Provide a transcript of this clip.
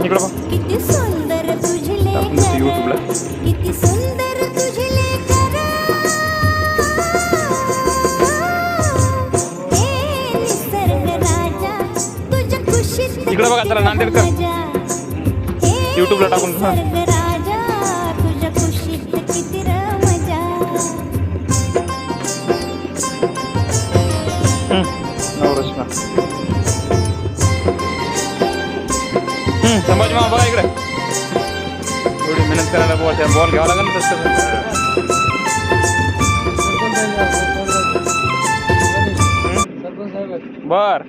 इकडं बघ. किती सुंदर तुझे टाकून देतो यूट्यूबला. किती सुंदर तुझे लेकर हे निसर्ग राजा तुझ्या खुशीत इकडं बघा, चला नांदेडकर. यूट्यूबला टाकून देतो. निसर्ग राजा तुझ्या खुशीत किती मजा. नवरत्न. संभाजी मामा बघा इकडे. एवढी मेहनत करायला बॉल घ्यावा लागेल ना तसं. बर